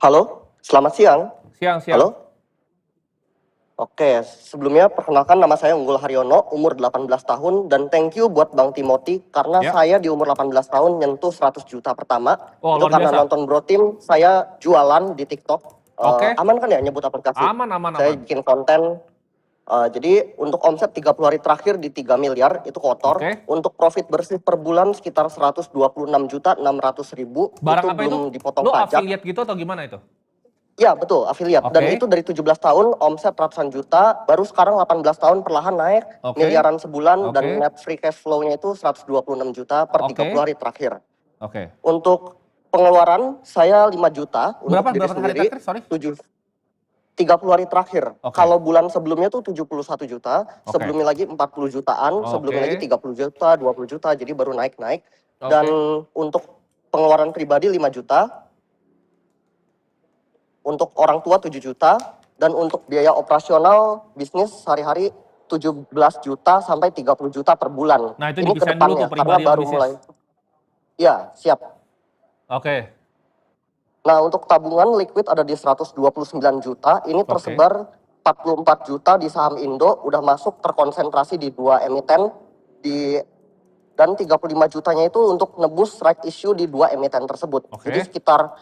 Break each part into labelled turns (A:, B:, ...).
A: Halo, selamat siang.
B: Siang-siang.
A: Halo? Oke, sebelumnya perkenalkan nama saya Unggul Haryono, umur 18 tahun, dan thank you buat Bang Timothy, karena
B: Ya.
A: saya di umur 18 tahun nyentuh 100 juta pertama.
B: Oh,
A: Itu
B: luar
A: karena
B: biasa.
A: nonton Bro Tim, saya jualan di TikTok.
B: Oke.
A: Aman kan ya nyebut aplikasi?
B: Aman, aman,
A: Saya
B: aman.
A: bikin konten. Jadi untuk omset 30 hari terakhir di 3 miliar, itu kotor.
B: Oke.
A: Untuk profit bersih per bulan sekitar 126.600.000, itu
B: Barang apa itu?
A: belum dipotong
B: Lu
A: pajak.
B: affiliate gitu atau gimana itu?
A: Iya betul, afiliat. Dan
B: Oke.
A: itu dari 17 tahun, omset ratusan juta, baru sekarang 18 tahun perlahan naik,
B: Oke.
A: miliaran sebulan, dan
B: Oke.
A: net free cash flow-nya itu 126 juta per 30
B: Oke.
A: hari terakhir.
B: Oke.
A: Untuk pengeluaran, saya 5 juta untuk
B: Berapa
A: diri
B: berapa hari
A: sendiri,
B: terakhir? Sorry.
A: 30 hari terakhir.
B: Oke.
A: Kalau bulan sebelumnya tuh 71 juta,
B: Oke.
A: sebelumnya lagi 40 jutaan, sebelumnya lagi
B: Oke.
A: 30 juta, 20 juta, jadi baru naik-naik. Dan
B: Oke.
A: untuk pengeluaran pribadi 5 juta, untuk orang tua 7 juta, dan untuk biaya operasional bisnis sehari-hari 17 juta sampai 30 juta per bulan.
B: Nah, itu
A: Ini ke
B: dipisahin dulu tuh
A: depannya, karena
B: pribadi sama
A: baru
B: bisnis.
A: mulai. Ya, siap.
B: Oke.
A: Nah, untuk tabungan liquid ada di 129 juta, ini
B: Oke.
A: tersebar 44 juta di saham Indo, udah masuk terkonsentrasi di 2 emiten, dan 35 jutanya itu untuk nebus right issue di 2 emiten tersebut.
B: Oke.
A: Jadi sekitar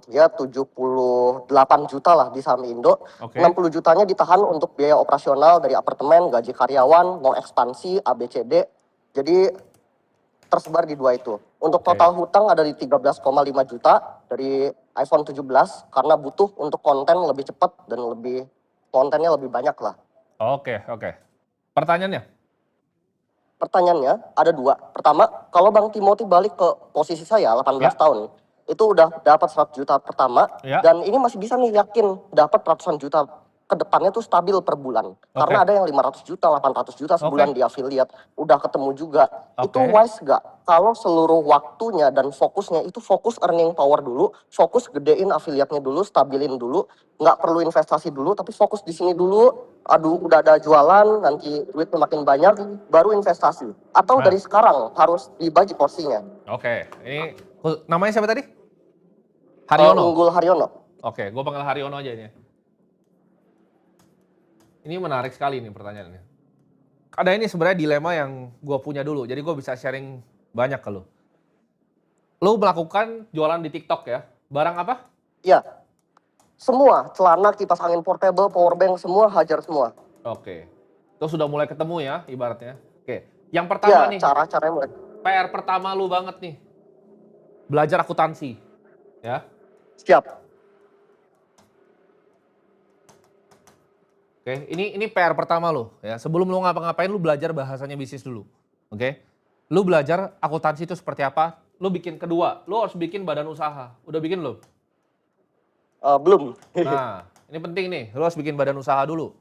A: ya 78 juta lah di saham Indo.
B: Oke.
A: 60 jutanya ditahan untuk biaya operasional dari apartemen, gaji karyawan, mau ekspansi, ABCD. Jadi tersebar di 2 itu. Untuk
B: Oke.
A: total hutang ada di 13,5 juta dari iPhone 17 karena butuh untuk konten lebih cepat dan kontennya lebih banyak lah.
B: Oke. Oke. Pertanyaannya?
A: Pertanyaannya ada 2. Pertama, kalau Bang Timothy balik ke posisi saya 18
B: Ya.
A: tahun, itu udah dapat 100 juta pertama,
B: Ya.
A: dan ini masih bisa nih yakin dapat ratusan juta ke depannya tuh stabil per bulan. Karena
B: Oke.
A: ada yang 500 juta, 800 juta sebulan
B: Oke.
A: di affiliate, udah ketemu juga. Itu
B: Oke.
A: wise gak? Kalau seluruh waktunya dan fokusnya itu fokus earning power dulu, fokus gedein affiliate-nya dulu, stabilin dulu, nggak perlu investasi dulu, tapi fokus di sini dulu. Aduh, udah ada jualan, nanti duitnya makin banyak, baru investasi. Atau
B: Nah.
A: dari sekarang harus dibagi porsinya.
B: Oke. Ini namanya siapa tadi? Haryono.
A: Unggul Haryono.
B: Oke, gue panggil Haryono aja ini. Ini menarik sekali nih pertanyaannya. Ada ini sebenarnya dilema yang gue punya dulu, jadi gue bisa sharing banyak ke lu. Lu melakukan jualan di TikTok ya, barang apa?
A: Ya, semua, celana, kipas angin portable, power bank, semua hajar semua.
B: Oke, itu sudah mulai ketemu ya ibaratnya. Oke, yang
A: Ya,
B: pertama nih,
A: cara-caranya mulai.
B: PR pertama lu banget nih, belajar akuntansi, ya.
A: Siap.
B: Oke, ini PR pertama lu ya. Sebelum lu ngapa-ngapain, lu belajar bahasanya bisnis dulu. Oke, lu belajar akuntansi itu seperti apa. Lu bikin kedua, lu harus bikin badan usaha. Udah bikin lu?
A: Belum.
B: Nah, ini penting nih, lu harus bikin badan usaha dulu.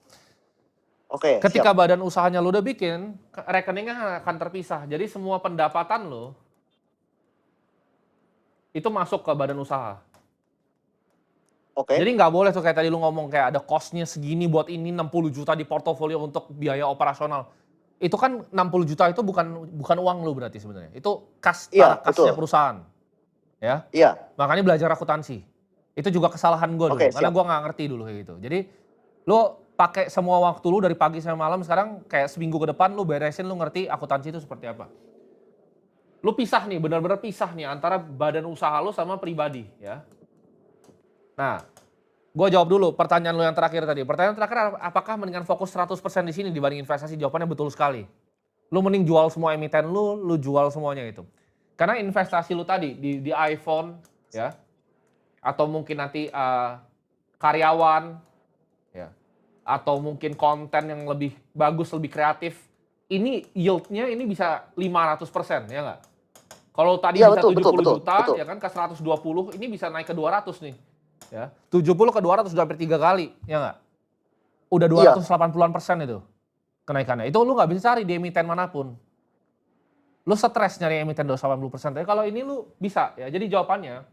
A: Oke,
B: Ketika
A: siap.
B: badan usahanya lu udah bikin, rekeningnya akan terpisah. Jadi semua pendapatan lu itu masuk ke badan usaha.
A: Oke.
B: Jadi nggak boleh tuh kayak tadi lu ngomong kayak ada cost-nya segini buat ini 60 juta di portofolio untuk biaya operasional. Itu kan 60 juta itu bukan uang lu berarti sebenarnya. Itu
A: Iya,
B: kasnya
A: betul.
B: perusahaan. Ya.
A: Iya.
B: Makanya belajar akuntansi. Itu juga kesalahan gue dulu,
A: Oke,
B: karena
A: siap.
B: gue nggak ngerti dulu kayak gitu. Jadi lu pakai semua waktu lu dari pagi sampai malam, sekarang kayak seminggu ke depan lu beresin, lu ngerti akuntansi itu seperti apa. Lu pisah nih, benar-benar pisah nih antara badan usaha lu sama pribadi ya. Nah, gue jawab dulu pertanyaan lu yang terakhir tadi. Pertanyaan terakhir, apakah mendingan fokus 100% di sini dibanding investasi? Jawabannya betul sekali. Lu mending jual semua emiten lu jual semuanya itu. Karena investasi lu tadi di iPhone ya, atau mungkin nanti karyawan ya, atau mungkin konten yang lebih bagus, lebih kreatif, ini yield-nya ini bisa 500% ya nggak? Kalau tadi
A: Iya,
B: bisa
A: betul,
B: 70
A: betul,
B: juta
A: betul.
B: ya kan ke 120, ini bisa naik ke 200 nih. Ya. 70 ke 200 udah hampir 3 kali, ya nggak? Udah
A: Iya.
B: 280-an% itu kenaikannya. Itu lu nggak bisa cari di emiten manapun. Lu stres nyari emiten 280%. Tapi kalau ini lu bisa ya. Jadi jawabannya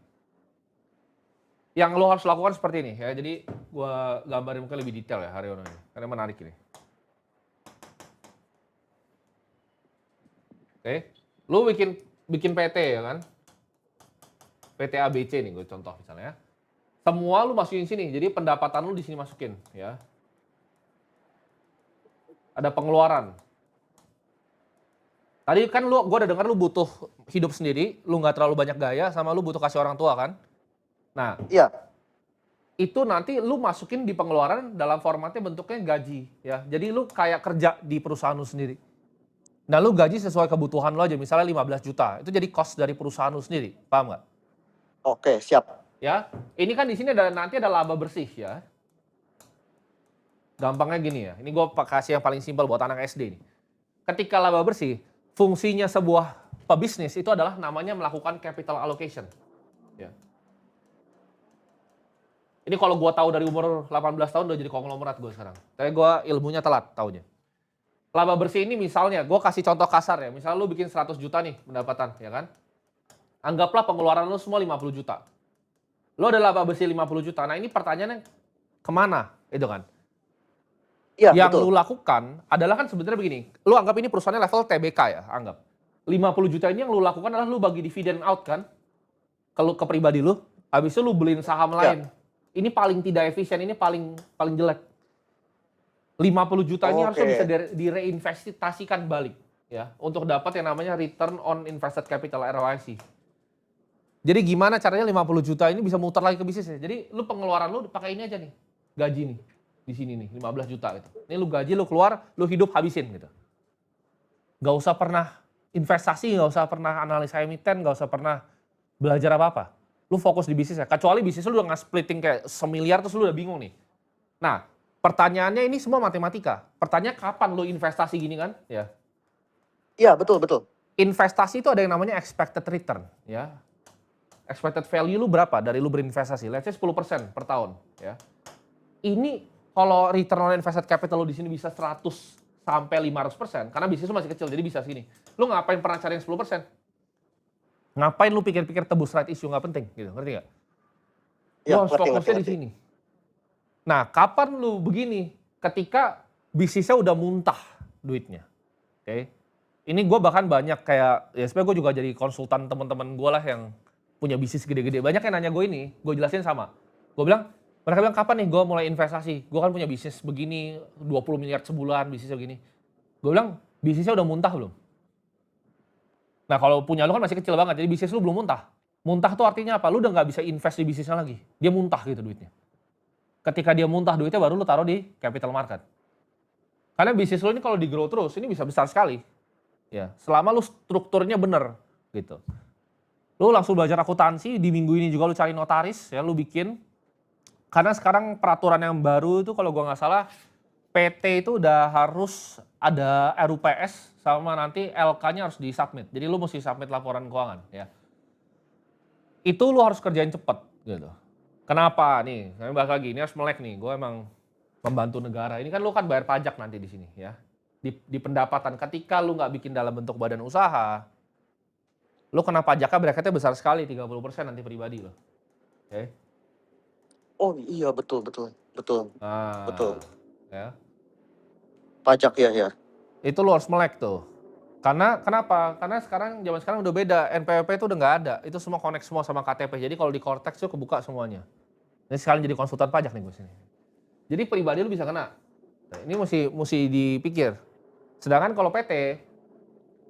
B: yang lu harus lakukan seperti ini ya. Jadi gua gambarin mungkin lebih detail ya Haryono ini. Karena menarik ini. Oke. Lu bikin PT ya kan? PT ABC nih gue contoh misalnya ya. Semua lu masukin sini. Jadi pendapatan lu di sini masukin, ya. Ada pengeluaran. Tadi kan gue udah dengar lu butuh hidup sendiri, lu nggak terlalu banyak gaya, sama lu butuh kasih orang tua kan. Nah,
A: Iya.
B: itu nanti lu masukin di pengeluaran dalam formatnya bentuknya gaji, ya. Jadi lu kayak kerja di perusahaan lu sendiri. Nah, lu gaji sesuai kebutuhan lu aja, misalnya 15 juta. Itu jadi cost dari perusahaan lu sendiri, paham nggak?
A: Oke, siap.
B: Ya, ini kan di sini nanti ada laba bersih ya. Gampangnya gini ya, ini gue kasih yang paling simpel buat anak SD nih. Ketika laba bersih, fungsinya sebuah pebisnis itu adalah namanya melakukan capital allocation. Ya. Ini kalau gue tahu dari umur 18 tahun udah jadi konglomerat gue sekarang. Tapi gue ilmunya telat taunya. Laba bersih ini misalnya, gue kasih contoh kasar ya. Misalnya lu bikin 100 juta nih pendapatan, ya kan? Anggaplah pengeluaran lu semua 50 juta. Lu ada laba bersih 50 juta. Nah ini pertanyaannya kemana? Itu kan.
A: Iya,
B: Yang
A: betul.
B: lu lakukan adalah kan sebenarnya begini. Lu anggap ini perusahaannya level TBK ya, anggap. 50 juta ini yang lu lakukan adalah lu bagi dividen out kan. Kalau ke pribadi lu, habis itu lu beliin saham
A: Ya.
B: lain. Ini paling tidak efisien, ini paling jelek. 50 juta ini harusnya bisa direinvestasikan balik ya untuk dapat yang namanya return on invested capital ROIC. Jadi gimana caranya 50 juta ini bisa muter lagi ke bisnisnya? Jadi lu pengeluaran lu pakai ini aja nih. Gaji nih. Di sini nih 15 juta gitu. Ini lu gaji, lu keluar, lu hidup habisin gitu. Gak usah pernah investasi, gak usah pernah analisa emiten, gak usah pernah belajar apa-apa. Lu fokus di bisnisnya. Kecuali bisnis lu udah nge-splitting kayak semiliar terus lu udah bingung nih. Nah, pertanyaannya ini semua matematika. Pertanyaan kapan lu investasi gini kan? Ya.
A: Iya, betul, betul.
B: Investasi itu ada yang namanya expected return, ya. Expected value lu berapa dari lu berinvestasi? Let's say 10% per tahun, ya. Ini kalau return on invested capital lu di sini bisa 100 sampai 500%, karena bisnis lu masih kecil, jadi bisa segini. Lu ngapain pernah cari yang 10%? Ngapain lu pikir-pikir tebus right issue, nggak penting, gitu, ngerti nggak? Lu
A: Iya,
B: harus
A: ngerti, ngerti,
B: fokusnya di
A: ngerti.
B: sini. Nah, kapan lu begini? Ketika bisnisnya udah muntah duitnya, oke? Ini gue bahkan banyak kayak, ya sebenarnya gue juga jadi konsultan teman-teman gue lah yang punya bisnis gede-gede. Banyak yang nanya gue ini, gue jelasin sama. Mereka bilang kapan nih gue mulai investasi? Gue kan punya bisnis begini, 20 miliar sebulan, bisnisnya begini. Gue bilang, bisnisnya udah muntah belum? Nah kalau punya lu kan masih kecil banget, jadi bisnis lu belum muntah. Muntah tuh artinya apa? Lu udah gak bisa invest di bisnisnya lagi. Dia muntah gitu duitnya. Ketika dia muntah duitnya baru lu taruh di capital market. Karena bisnis lu ini kalau di grow terus, ini bisa besar sekali. Ya, selama lu strukturnya bener gitu. Lu langsung belajar akuntansi, di minggu ini juga lu cari notaris, ya lu bikin. Karena sekarang peraturan yang baru itu kalau gua nggak salah, PT itu udah harus ada RUPS sama nanti LK-nya harus disubmit. Jadi lu mesti submit laporan keuangan ya. Itu lu harus kerjain cepet gitu. Kenapa nih? Kami bahas lagi, ini harus melek nih. Gue emang membantu negara. Ini kan lu kan bayar pajak nanti di sini ya. Di pendapatan ketika lu nggak bikin dalam bentuk badan usaha, lu kena pajaknya bracketnya besar sekali 30% nanti pribadi lo. Oke.
A: Oh iya, betul, betul, betul, betul.
B: Nah, ya.
A: Pajak ya, ya.
B: Itu lu harus melek tuh. Karena kenapa? Karena zaman sekarang udah beda. NPWP itu udah nggak ada. Itu semua connect semua sama KTP. Jadi kalau di Cortex itu kebuka semuanya. Ini sekarang jadi konsultan pajak nih gue sini. Jadi pribadi lu bisa kena. Nah, ini mesti dipikir. Sedangkan kalau PT,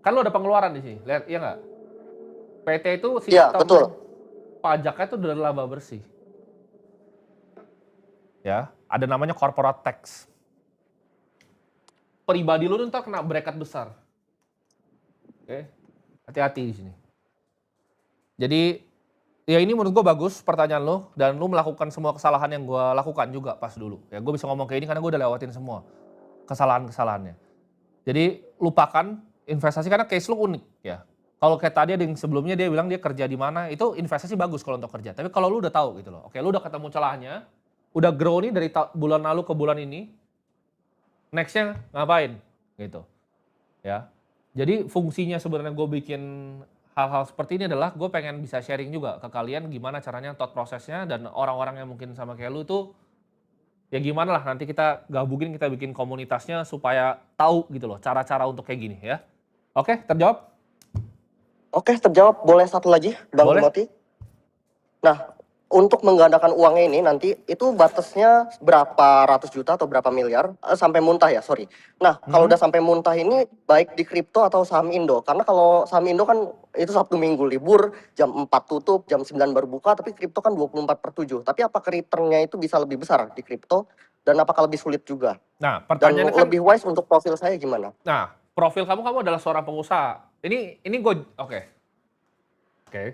B: kan lu ada pengeluaran di sini. Lihat, iya nggak? PT itu
A: Iya,
B: sistem
A: betul.
B: pajaknya itu dari laba bersih. Ya, ada namanya corporate tax. Pribadi lu ntar kena bracket besar. Oke, hati-hati di sini. Jadi, ya ini menurut gue bagus pertanyaan lo, dan lo melakukan semua kesalahan yang gue lakukan juga pas dulu. Ya gue bisa ngomong kayak ini karena gue udah lewatin semua kesalahan-kesalahannya. Jadi lupakan investasi karena case lo unik ya. Kalau kayak tadi ada yang sebelumnya dia bilang dia kerja di mana, itu investasi bagus kalau untuk kerja. Tapi kalau lo udah tahu gitu loh, oke lo udah ketemu celahnya, udah grow nih dari bulan lalu ke bulan ini, nextnya ngapain gitu ya. Jadi fungsinya sebenarnya gue bikin hal-hal seperti ini adalah gue pengen bisa sharing juga ke kalian gimana caranya thought prosesnya, dan orang-orang yang mungkin sama kayak lu tuh ya gimana lah nanti kita gabungin, kita bikin komunitasnya supaya tahu gitu loh cara-cara untuk kayak gini ya. Oke, terjawab?
A: Oke, terjawab. Boleh satu lagi, Bang
B: Boleh.
A: Timothy? Nah, untuk menggandakan uangnya ini nanti itu batasnya berapa ratus juta atau berapa miliar sampai muntah ya, sorry. Nah, kalau udah sampai muntah ini baik di kripto atau saham Indo. Karena kalau saham Indo kan itu Sabtu Minggu libur, jam 4 tutup, jam 9 baru buka, tapi kripto kan 24/7. Tapi apakah returnnya itu bisa lebih besar di kripto dan apakah lebih sulit juga?
B: Nah,
A: Dan
B: pertanyaannya kan,
A: lebih wise untuk profil saya gimana?
B: nah, profil kamu adalah seorang pengusaha. Ini gue, oke. Oke.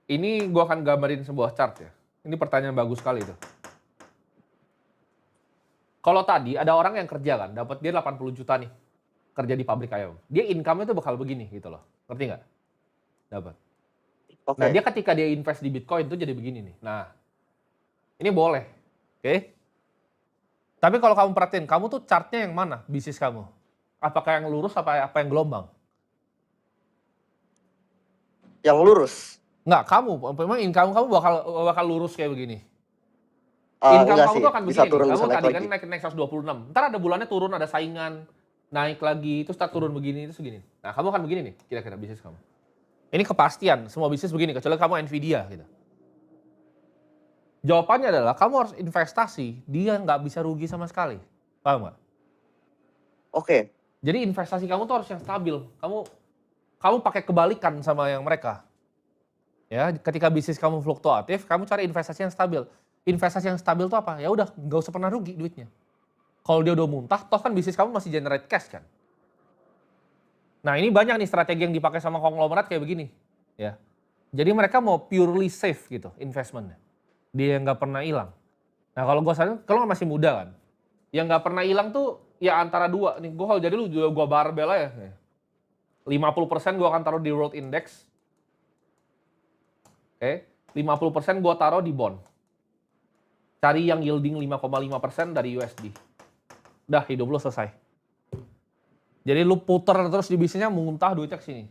B: Ini gue akan gambarin sebuah chart ya. Ini pertanyaan bagus sekali itu. Kalau tadi ada orang yang kerja kan, dapat dia 80 juta nih, kerja di pabrik ayam. Dia income-nya tuh bakal begini gitu loh. Ngerti nggak? Dapat.
A: Oke.
B: Nah, dia ketika dia invest di Bitcoin tuh jadi begini nih. Nah, ini boleh. Oke? Tapi kalau kamu perhatiin, kamu tuh chartnya yang mana bisnis kamu? Apakah yang lurus apa yang gelombang?
A: Yang lurus.
B: Nggak, kamu. Memang income kamu bakal lurus kayak begini. Income
A: Enggak
B: kamu
A: sih,
B: tuh akan
A: bisa
B: begini nih.
A: turun,
B: Kamu
A: bisa naik
B: tadi kan
A: lagi.
B: naik 126. Ntar ada bulannya turun, ada saingan. Naik lagi, terus start turun begini, itu segini. Nah, kamu akan begini nih, kira-kira bisnis kamu. Ini kepastian, semua bisnis begini, kecuali kamu Nvidia gitu. Jawabannya adalah, kamu harus investasi, dia nggak bisa rugi sama sekali. Paham nggak?
A: Oke.
B: Jadi investasi kamu tuh harus yang stabil. Kamu pakai kebalikan sama yang mereka. Ya, ketika bisnis kamu fluktuatif, kamu cari investasi yang stabil. Investasi yang stabil itu apa? Ya udah, nggak usah pernah rugi duitnya. Kalau dia udah muntah, toh kan bisnis kamu masih generate cash kan. Nah, ini banyak nih strategi yang dipakai sama konglomerat kayak begini, ya. Jadi mereka mau purely safe gitu investmentnya. Dia yang nggak pernah hilang. Nah, kalau gue saran, kalau masih muda kan, yang nggak pernah hilang tuh ya antara dua nih. Gue kalau jadi lu juga gue barbel aja. 50% gue akan taruh di world index. Oke, 50% gue taruh di bond. Cari yang yielding 5,5% dari USD. Udah, hidup lu selesai. Jadi lu puter terus di bisnisnya, muntah duitnya ke sini.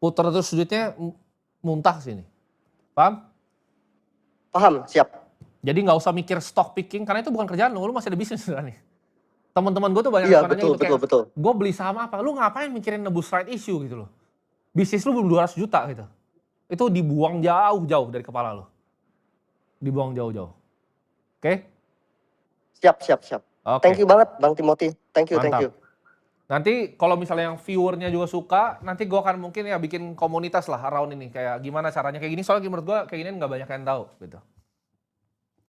B: Puter terus duitnya, muntah ke sini. Paham?
A: Paham, siap.
B: Jadi nggak usah mikir stock picking, karena itu bukan kerjaan lu masih ada bisnis sebenarnya. Teman-teman gue tuh banyak
A: Iya,
B: yang nanya
A: betul,
B: gitu,
A: betul,
B: kayak,
A: betul.
B: gue beli saham apa? Lu ngapain mikirin nebus right issue gitu loh. Bisnis lu belum 200 juta gitu. Itu dibuang jauh-jauh dari kepala lu. Dibuang jauh-jauh. Oke?
A: Siap, siap, siap.
B: Oke.
A: Thank you banget Bang Timothy. Thank you, thank
B: Mantap.
A: you.
B: Nanti kalau misalnya yang viewernya juga suka, nanti gue akan mungkin ya bikin komunitas lah around ini. Kayak gimana caranya kayak gini, soalnya menurut gue kayak gini nggak banyak yang tahu gitu.